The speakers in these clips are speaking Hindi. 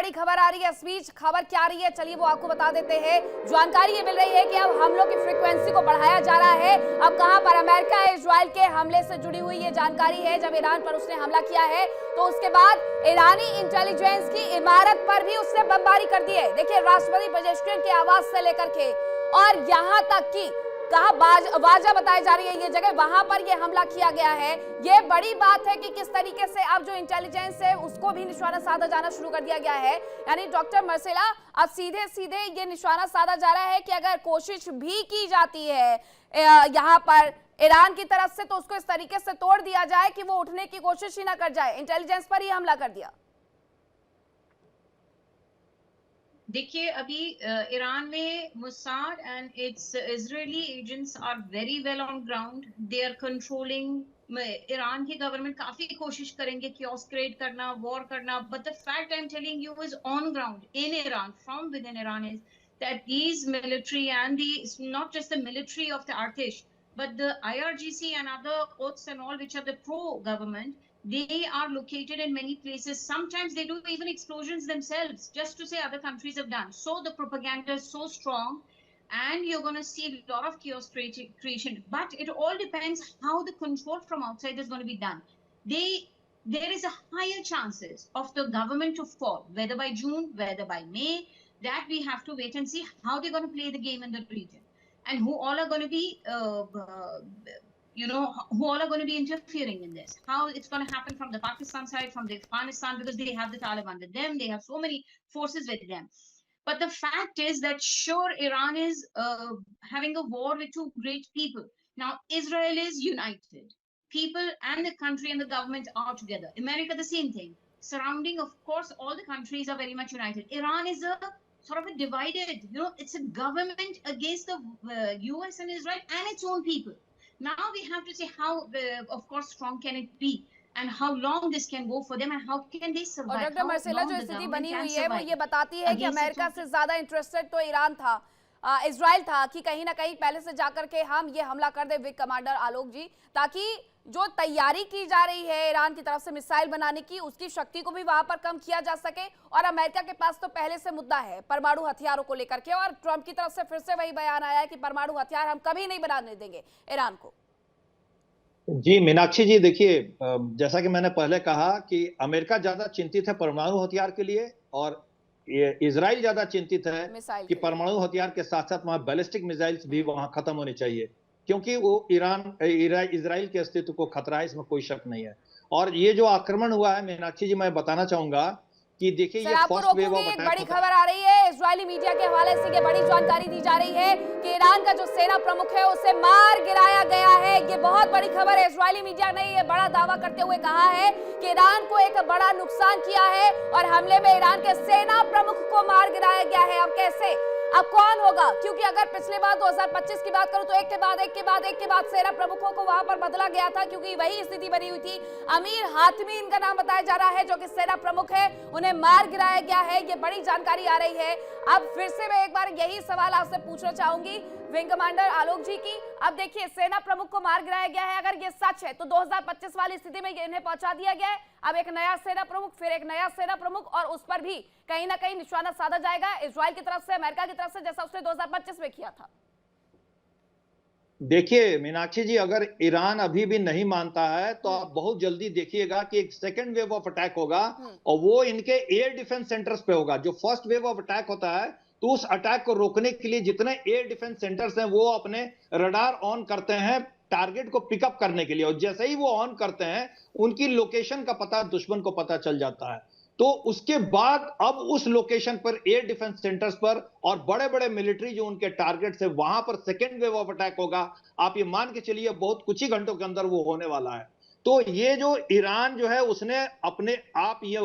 बड़ी खबर आ रही है। इस बीच खबर क्या आ रही है, चलिए वो आपको बता देते हैं। जानकारी ये मिल रही है कि अब हमलों की फ्रीक्वेंसी को बढ़ाया जा रहा है। अब कहां पर अमेरिका इजराइल के हमले से जुड़ी हुई ये जानकारी है। जब ईरान पर उसने हमला किया है तो उसके बाद ईरानी इंटेलिजेंस की इमारत पर भी उसने बमबारी कर दी है। देखिए, राष्ट्रपति पेजेश्किन के आवास से लेकर के और यहां तक कि कहा वाजा बताई जा रही है ये जगह, वहां पर ये हमला किया गया है। ये बड़ी बात है कि किस तरीके से अब जो इंटेलिजेंस है उसको भी निशाना साधा जाना शुरू कर दिया गया है। यानी डॉक्टर मर्सेला, अब सीधे सीधे ये निशाना साधा जा रहा है कि अगर कोशिश भी की जाती है यहाँ पर ईरान की तरफ से, तो उसको इस तरीके से तोड़ दिया जाए कि वो उठने की कोशिश ही ना कर जाए। इंटेलिजेंस पर ही हमला कर दिया। देखिए, अभी ईरान में Mossad and its Israeli agents are very well on ground. They are controlling. Iran की गवर्नमेंट काफी कोशिश करेंगे क्योस क्रिएट करना, वॉर करना, but the fact I am telling you is on ground in Iran, from within Iran, is that these military and the not just the military of the Artish, but the IRGC and other courts and all, which are the pro-government, they are located in many places. Sometimes they do even explosions themselves, just to say other countries have done. So the propaganda is so strong, and you're going to see a lot of chaos creation. But it all depends how the control from outside is going to be done. There is a higher chances of the government to fall, whether by June, whether by May. That we have to wait and see how they're going to play the game in the region, and who all are going to be who all are going to be interfering in this, how it's going to happen from the Pakistan side, from the Afghanistan, because they have the Taliban with them, they have so many forces with them. But the fact is that sure, Iran is having a war with two great people. Now Israel is united, people and the country and the government are together. America, the same thing. Surrounding, of course, all the countries are very much united. Iran is a sort of a divided, it's a government against the US and Israel and its own people. Now we have to see how, of course, strong can it be, and how long this can go for them, and how can they survive. और डॉक्टर मर्सेला, जो स्थिति बनी हुई है वो ये बताती है कि अमेरिका से ज्यादा इंटरेस्टेड तो ईरान था, इजराइल था, कि कहीं ना कहीं पहले से जाकर के हम ये हमला कर दे। विंग कमांडर आलोक जी, ताकि जो तैयारी की जा रही है ईरान की तरफ से मिसाइल बनाने की, उसकी शक्ति को भी वहां पर कम किया जा सके। और अमेरिका के पास तो पहले से मुद्दा है परमाणु हथियारों को लेकर के, और ट्रंप की तरफ से फिर से वही बयान आया है कि परमाणु हथियार हम कभी नहीं बनाने देंगे ईरान को। जी मीनाक्षी जी, देखिए, जैसा कि मैंने पहले कहा कि अमेरिका ज्यादा चिंतित है परमाणु हथियार के लिए, और इजराइल ज्यादा चिंतित है कि परमाणु हथियार के साथ साथ वहां बैलिस्टिक मिसाइल्स भी वहां खत्म होने चाहिए, क्योंकि वो इजराइल के अस्तित्व को खतरा है, इसमें कोई शक नहीं है। और ये जो आक्रमण हुआ है मीनाक्षी जी, मैं बताना चाहूंगा कि देखिए, ये फर्स्ट वेव ऑफ अटैक, बड़ी खबर आ रही है इजरायली मीडिया के हवाले से। ये बड़ी जानकारी दी जा रही है कि ईरान का जो सेना प्रमुख है उसे मार गिराया गया है। ये बहुत बड़ी खबर है। इजरायली मीडिया ने ये बड़ा दावा करते हुए कहा है कि ईरान को एक बड़ा नुकसान किया है और हमले में ईरान के सेना प्रमुख को मार गिराया गया है। अब कैसे, अब कौन होगा? क्योंकि अगर पिछले बार 2025 की बात करूं तो एक के बाद सेना प्रमुखों को वहां पर बदला गया था, क्योंकि वही स्थिति बनी हुई थी। अमीर हातमी इनका नाम बताया जा रहा है, जो कि सेना प्रमुख है, उन्हें मार गिराया गया है। ये बड़ी जानकारी आ रही है। अब फिर से मैं एक बार यही सवाल आपसे पूछना चाहूंगी विंग कमांडर आलोक जी की। अब देखिए, सेना प्रमुख को मार गिराया गया है, अगर ये सच है तो 2025 वाली स्थिति में इन्हें पहुंचा दिया गया है। अब एक नया सेना प्रमुख, फिर एक नया सेना प्रमुख, और उस पर भी कहीं ना कहीं निशाना साधा जाएगा इजराइल की तरफ से, अमेरिका की तरफ से, जैसा उसने 2025 में किया था। देखिए मीनाक्षी जी, अगर ईरान अभी भी नहीं मानता है तो आप बहुत जल्दी देखिएगा कि एक सेकेंड वेव ऑफ अटैक होगा, और वो इनके एयर डिफेंस सेंटर्स पे होगा। जो फर्स्ट वेव ऑफ अटैक होता है, तो उस अटैक को रोकने के लिए जितने एयर डिफेंस सेंटर्स हैं वो अपने रडार ऑन करते हैं टारगेट को पिकअप करने के लिए, और जैसे ही वो ऑन करते हैं उनकी लोकेशन का पता दुश्मन को पता चल जाता है। तो उसके बाद अब उस लोकेशन पर एयर डिफेंस सेंटर्स पर और बड़े बड़े मिलिट्री जो उनके टारगेट्स है, वहां पर सेकेंड वेव ऑफ अटैक होगा। आप ये मान के चलिए बहुत कुछ ही घंटों के अंदर वो होने वाला है। तो ये जो ईरान जो है उसने अपने आप ये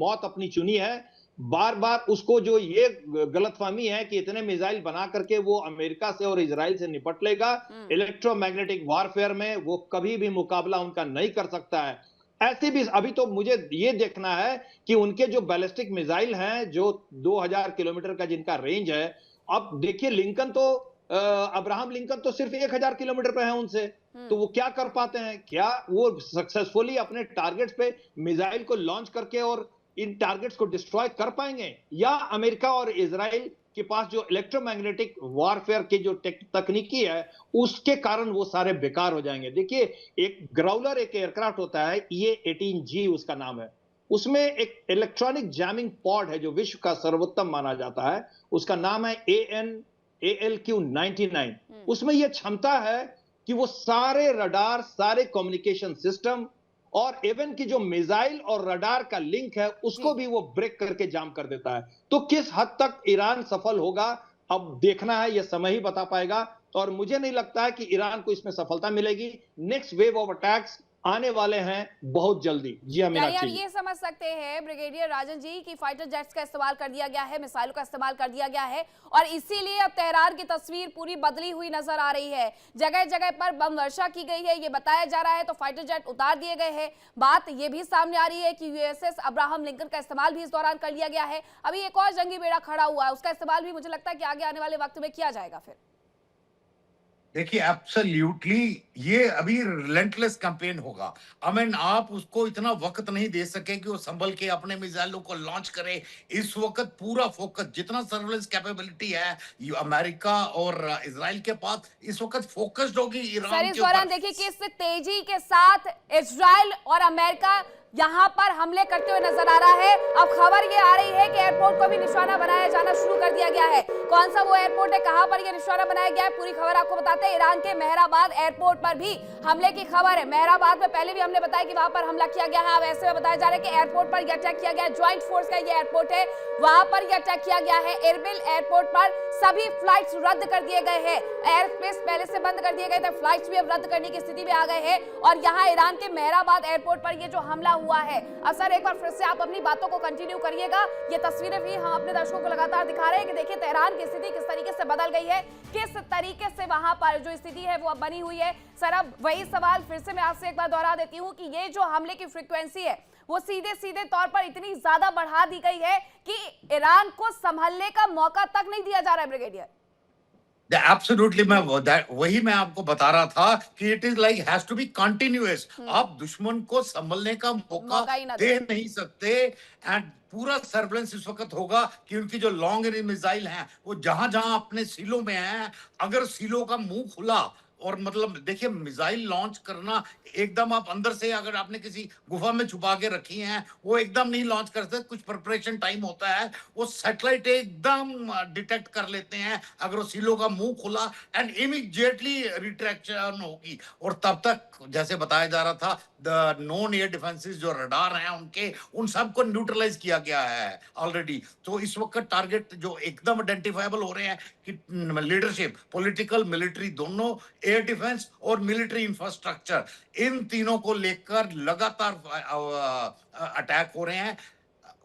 मौत अपनी चुनी है। बार बार उसको जो ये गलतफहमी है कि इतने मिसाइल बना करके वो अमेरिका से और इजराइल से निपट लेगा, इलेक्ट्रोमैग्नेटिक वॉरफेयर में वो कभी भी मुकाबला उनका नहीं कर सकता है। ऐसे भी अभी तो मुझे ये देखना है कि उनके जो बैलिस्टिक मिसाइल हैं, जो 2000 किलोमीटर का जिनका रेंज है, अब देखिए लिंकन तो अब्राहम लिंकन तो सिर्फ 1000 किलोमीटर पे है उनसे, तो वो क्या कर पाते हैं? क्या वो सक्सेसफुली अपने टारगेट्स पे मिसाइल को लॉन्च करके और इन टारगेट्स को डिस्ट्रॉय कर पाएंगे, या अमेरिका और इजराइल के पास जो इलेक्ट्रोमैग्नेटिक वॉरफेयर की जो तकनीकी है उसके कारण वो सारे बेकार हो जाएंगे। देखिए, एक ग्राउलर एक एयरक्राफ्ट होता है, E-18G उसका नाम है, उसमें एक इलेक्ट्रॉनिक जैमिंग पॉड है जो विश्व का सर्वोत्तम माना जाता है, उसका नाम है ALQ-99। उसमें यह क्षमता है कि वो सारे रडार, सारे कम्युनिकेशन सिस्टम और इवन की जो मिसाइल और रडार का लिंक है उसको भी वो ब्रेक करके जाम कर देता है। तो किस हद तक ईरान सफल होगा अब देखना है, यह समय ही बता पाएगा। और मुझे नहीं लगता है कि ईरान को इसमें सफलता मिलेगी। नेक्स्ट वेव ऑफ अटैक्स आने वाले हैं बहुत जल्दी। जी हाँ, यानी हम ये समझ सकते हैं ब्रिगेडियर राजन जी कि फाइटर जेट्स का इस्तेमाल कर दिया गया है, मिसाइलों का इस्तेमाल कर दिया गया है और इसीलिए अब तेहरान की तस्वीर पूरी बदली हुई नजर आ रही है। जगह जगह पर बम वर्षा की गई है, ये बताया जा रहा है, तो फाइटर जेट उतार दिए गए हैं। बात ये भी सामने आ रही है कि USS अब्राहम लिंकन का इस्तेमाल भी इस दौरान कर लिया गया है। अभी एक और जंगी बेड़ा खड़ा हुआ है, उसका इस्तेमाल भी मुझे लगता है कि आगे आने वाले वक्त में किया जाएगा। फिर देखिए, एब्सोल्युटली ये अभी रिलेंटलेस कैंपेन होगा। आई मीन, आप उसको इतना वक्त नहीं दे सके कि वो संभल के अपने मिसाइलों को लॉन्च करे। इस वक्त पूरा फोकस, जितना सर्विलेंस कैपेबिलिटी है अमेरिका और इजराइल के पास, इस वक्त फोकस्ड होगी ईरान सर, के इस ऊपर। दौरान देखिए किस तेजी के साथ इजराइल और अमेरिका यहाँ पर हमले करते हुए नजर आ रहा है। अब खबर ये आ रही है कि एयरपोर्ट को भी निशाना बनाया जाना शुरू कर दिया गया है। कौन सा वो एयरपोर्ट है, कहां पर ये निशाना बनाया गया है, पूरी खबर आपको बताते हैं। ईरान के मेहराबाद एयरपोर्ट पर भी हमले की खबर है। मेहराबाद में पहले भी हमने बताया कि वहां पर हमला किया गया है। अब ऐसे में बताया जा रहा है कि एयरपोर्ट पर यह अटैक किया गया है। ज्वाइंट फोर्स का ये एयरपोर्ट है, वहां पर यह अटैक किया गया है। एरबिल एयरपोर्ट पर सभी फ्लाइट्स रद्द कर दिए गए हैं। एयर स्पेस पहले से बंद कर दिए गए थे, फ्लाइट्स भी अब रद्द करने की स्थिति में आ गए हैं। और यहाँ ईरान के मेहराबाद एयरपोर्ट पर ये जो हमला हुआ है, अब सर एक बार फिर से आप अपनी बातों को कंटिन्यू करिएगा। ये तस्वीरें भी हम अपने दर्शकों को लगातार दिखा रहे हैं कि देखिए तेहरान की स्थिति किस तरीके से बदल गई है, किस तरीके से वहां पर जो स्थिति है वो अब बनी हुई है। सर, अब वही सवाल फिर से मैं आपसे एक बार दोहरा देती हूँ कि ये जो हमले की फ्रीक्वेंसी है वो सीधे सीधे तौर पर इतनी ज्यादा बढ़ा दी गई है कि ईरान को संभलने का मौका तक नहीं दिया जा रहा है। ब्रिगेडियर, एब्सोल्युटली, वही मैं आपको बता रहा था कि it is like has to be continuous. आप दुश्मन को संभलने का मौका दे नहीं सकते। एंड पूरा सर्वेलेंस इस वक्त होगा कि उनकी जो लॉन्ग रेंज मिसाइल हैं वो जहां जहां अपने सीलों में हैं, अगर सीलों का मुंह खुला, और मतलब देखिए, मिसाइल लॉन्च करना एकदम, आप अंदर से अगर आपने किसी गुफा में छुपा के रखी हैं, वो एकदम नहीं लॉन्च कर सकते, कुछ प्रिपरेशन टाइम होता है। वो सैटेलाइट एकदम डिटेक्ट कर लेते हैं अगर वो सीलों का मुंह खुला, एंड इमीडिएटली रिट्रैक्शन होगी। और तब तक जैसे बताया जा रहा था, द नॉन एयर डिफेंसेस जो रडार हैं उनके, उन सबको न्यूट्रलाइज किया गया है ऑलरेडी। तो इस वक्त टारगेट जो एकदम आइडेंटिफाइबल हो रहे हैं कि लीडरशिप, पॉलिटिकल, मिलिट्री, दोनों, एयर डिफेंस और मिलिट्री इंफ्रास्ट्रक्चर, इन तीनों को लेकर लगातार अटैक हो रहे हैं।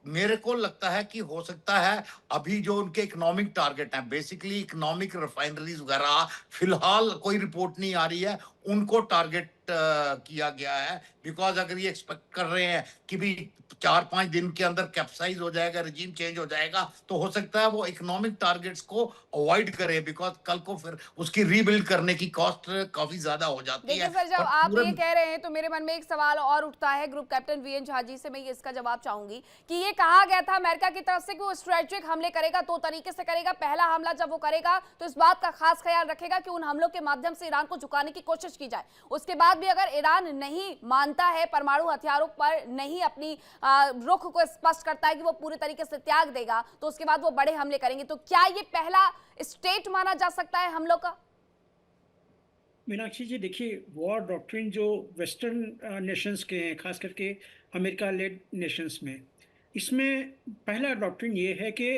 मेरे को लगता है कि हो सकता है अभी जो उनके इकोनॉमिक टारगेट हैं, बेसिकली इकोनॉमिक रिफाइनरीज वगैरह, फिलहाल कोई रिपोर्ट नहीं आ रही है, उनको टारगेट किया गया है। बिकॉज अगर ये एक्सपेक्ट कर रहे हैं कि भी 4-5 दिन के अंदर कैप्साइज हो जाएगा, रिजीम चेंज हो जाएगा, तो हो सकता है वो इकोनॉमिक टारगेट्स को अवॉइड करे, बिकॉज कल को फिर उसकी रीबिल्ड करने की कॉस्ट काफी ज्यादा हो जाती है। सर, जब आप ये कह रहे हैं तो मेरे मन में एक सवाल और उठता है। Group captain VN Jha ji से मैं इसका जवाब चाहूंगी कि ये कहा गया था अमेरिका की तरफ से कि वो स्ट्रेटेजिक हमले करेगा, 2 तरीके से करेगा। पहला हमला जब वो करेगा तो इस बात का खास ख्याल रखेगा कि उन हमलों के माध्यम से ईरान को झुकाने की कोशिश की जाए। उसके बाद भी अगर ईरान नहीं मानता है, परमाणु हथियारों पर नहीं अपनी रुख को स्पष्ट करता है कि वो पूरे तरीके से त्याग देगा, तो उसके बाद वो बड़े हमले करेंगे। तो क्या ये पहला स्टेट माना जा सकता है हमलों का? मीनाक्षी जी, देखिए, वॉर डॉक्ट्रिन जो वेस्टर्न नेशंस के हैं, खास करके अमेरिका लेड नेशंस में, इसमें पहला डॉक्ट्रिन ये है कि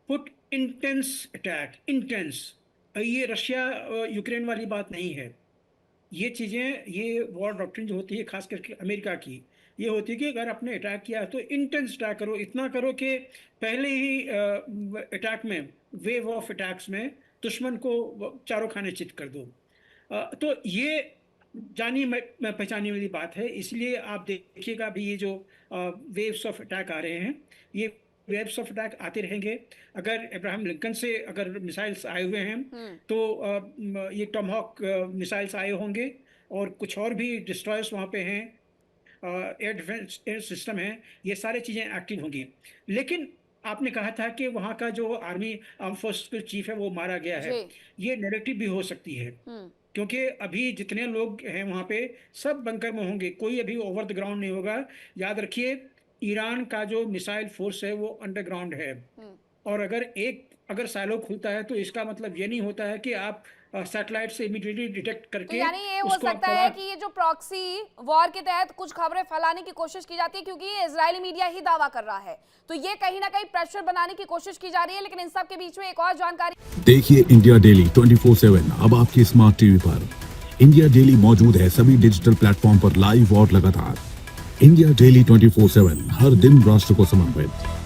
पुट इंटेंस अटैक, इंटेंस। ये रशिया यूक्रेन वाली बात नहीं है। ये चीज़ें, ये वॉर डॉक्ट्रिन जो होती है खास करके अमेरिका की, ये होती है कि अगर आपने अटैक किया तो इंटेंस अटैक करो, इतना करो कि पहले ही अटैक में, वेव ऑफ अटैक्स में दुश्मन को चारों खाने चित कर दो। तो ये जानी पहचानी वाली बात है। इसलिए आप देखिएगा अभी ये जो वेव्स ऑफ अटैक आ रहे हैं, ये वेव्स ऑफ अटैक आते रहेंगे। अगर अब्राहम लिंकन से अगर मिसाइल्स आए हुए हैं तो ये टॉमहॉक मिसाइल्स आए होंगे और कुछ और भी डिस्ट्रॉयर्स वहाँ पे हैं। एयर डिफेंस एयर सिस्टम है, ये सारी चीज़ें एक्टिव होंगी। लेकिन आपने कहा था कि वहाँ का जो आर्मी आर्म फोर्स के चीफ है वो मारा गया है, ये नैरेटिव भी हो सकती है, क्योंकि अभी जितने लोग हैं वहाँ पे सब बंकर में होंगे, कोई अभी ओवर द ग्राउंड नहीं होगा। याद रखिए, ईरान का जो मिसाइल फोर्स है वो अंडरग्राउंड है, और अगर साइलो खुलता है तो इसका मतलब ये नहीं होता है कि आप सैटेलाइट से इमीडिएटली डिटेक्ट करके तो यानी ये हो सकता है कि ये जो प्रॉक्सी वॉर के तहत कुछ खबरें फैलाने की कोशिश की जाती है, क्योंकि ये इजरायली मीडिया ही दावा कर रहा है, तो ये कहीं ना कहीं प्रेशर बनाने की कोशिश की जा रही है। लेकिन इन सब के बीच में एक और जानकारी, देखिए इंडिया डेली 24/7 अब आपकी स्मार्ट टीवी पर। इंडिया डेली मौजूद है सभी डिजिटल प्लेटफॉर्म पर लाइव और लगातार। इंडिया डेली 24/7 हर दिन राष्ट्र को समर्पित।